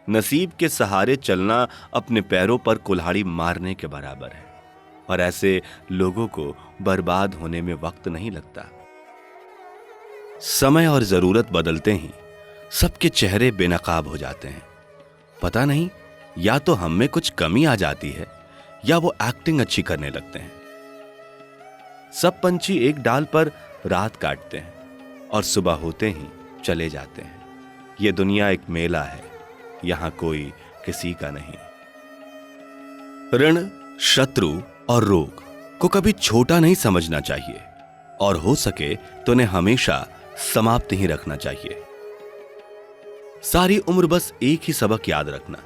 नसीब के सहारे चलना अपने पैरों पर कुल्हाड़ी मारने के बराबर है, और ऐसे लोगों को बर्बाद होने में वक्त नहीं लगता। समय और जरूरत बदलते ही सबके चेहरे बेनकाब हो जाते हैं। पता नहीं, या तो हम में कुछ कमी आ जाती है या वो एक्टिंग अच्छी करने लगते हैं। सब पंछी एक डाल पर रात काटते हैं और सुबह होते ही चले जाते हैं। ये दुनिया एक मेला है, यहां कोई किसी का नहीं। ऋण, शत्रु और रोग को कभी छोटा नहीं समझना चाहिए, और हो सके तो उन्हें हमेशा समाप्त ही रखना चाहिए। सारी उम्र बस एक ही सबक याद रखना,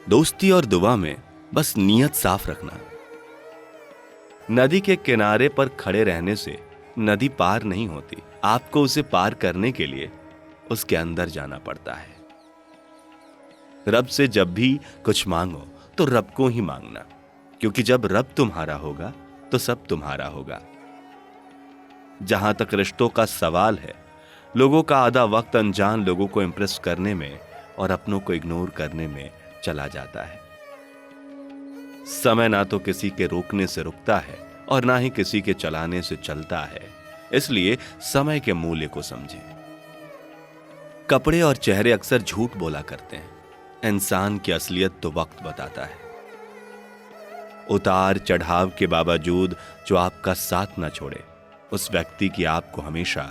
दोस्ती और दुआ में बस नीयत साफ रखना। नदी के किनारे पर खड़े रहने से नदी पार नहीं होती, आपको उसे पार करने के लिए उसके अंदर जाना पड़ता है। रब से जब भी कुछ मांगो तो रब को ही मांगना, क्योंकि जब रब तुम्हारा होगा तो सब तुम्हारा होगा। जहां तक रिश्तों का सवाल है, लोगों का आधा वक्त अनजान लोगों को इंप्रेस करने में और अपनों को इग्नोर करने में चला जाता है। समय ना तो किसी के रोकने से रुकता है और ना ही किसी के चलाने से चलता है, इसलिए समय के मूल्य को समझें। कपड़े और चेहरे अक्सर झूठ बोला करते हैं, इंसान की असलियत तो वक्त बताता है। उतार चढ़ाव के बावजूद जो आपका साथ ना छोड़े, उस व्यक्ति की आपको हमेशा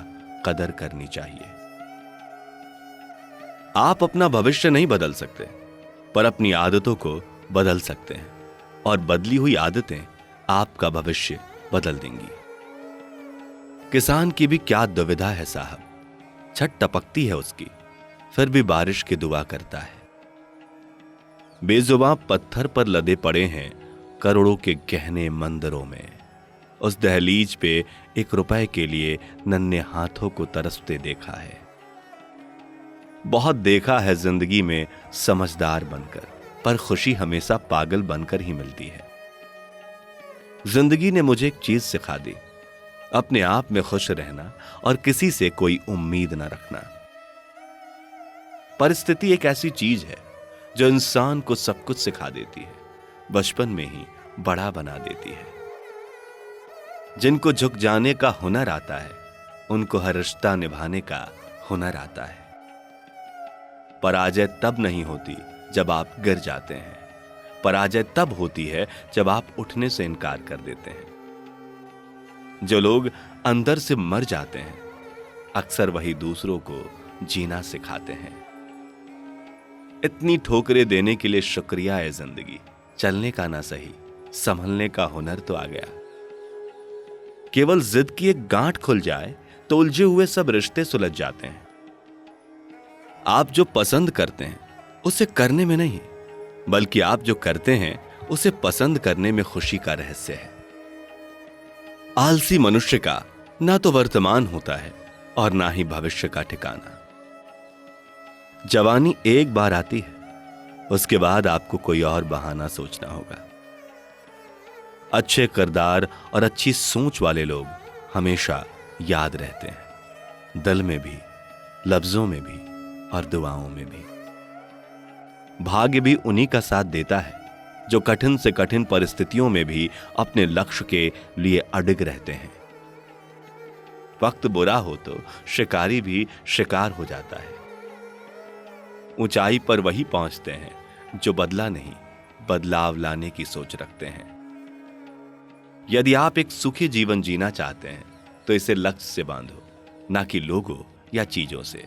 कदर करनी चाहिए। आप अपना भविष्य नहीं बदल सकते, पर अपनी आदतों को बदल सकते हैं, और बदली हुई आदतें आपका भविष्य बदल देंगी। किसान की भी क्या दुविधा है साहब, छत टपकती है उसकी, फिर भी बारिश की दुआ करता है। बेजुबां पत्थर पर लदे पड़े हैं करोड़ों के गहने मंदिरों में, उस दहलीज पे 1 रुपए के लिए नन्हे हाथों को तरसते देखा है। बहुत देखा है जिंदगी में समझदार बनकर, पर खुशी हमेशा पागल बनकर ही मिलती है। जिंदगी ने मुझे एक चीज सिखा दी, अपने आप में खुश रहना और किसी से कोई उम्मीद न रखना। परिस्थिति एक ऐसी चीज है जो इंसान को सब कुछ सिखा देती है, बचपन में ही बड़ा बना देती है। जिनको झुक जाने का हुनर आता है, उनको हर रिश्ता निभाने का हुनर आता है। पराजय तब नहीं होती जब आप गिर जाते हैं, पराजय तब होती है जब आप उठने से इनकार कर देते हैं। जो लोग अंदर से मर जाते हैं, अक्सर वही दूसरों को जीना सिखाते हैं। इतनी ठोकरें देने के लिए शुक्रिया है जिंदगी, चलने का ना सही, संभलने का हुनर तो आ गया। केवल जिद की एक गांठ खुल जाए तो उलझे हुए सब रिश्ते सुलझ जाते हैं। आप जो पसंद करते हैं उसे करने में नहीं, बल्कि आप जो करते हैं उसे पसंद करने में खुशी का रहस्य है। आलसी मनुष्य का ना तो वर्तमान होता है और ना ही भविष्य का ठिकाना। जवानी एक बार आती है, उसके बाद आपको कोई और बहाना सोचना होगा। अच्छे किरदार और अच्छी सोच वाले लोग हमेशा याद रहते हैं, दिल में भी, लफ्जों में भी और दुआओं में भी। भाग्य भी उन्हीं का साथ देता है जो कठिन से कठिन परिस्थितियों में भी अपने लक्ष्य के लिए अडिग रहते हैं। वक्त बुरा हो तो शिकारी भी शिकार हो जाता है। ऊंचाई पर वही पहुंचते हैं जो बदला नहीं, बदलाव लाने की सोच रखते हैं। यदि आप एक सुखी जीवन जीना चाहते हैं तो इसे लक्ष्य से बांधो, ना कि लोगों या चीजों से।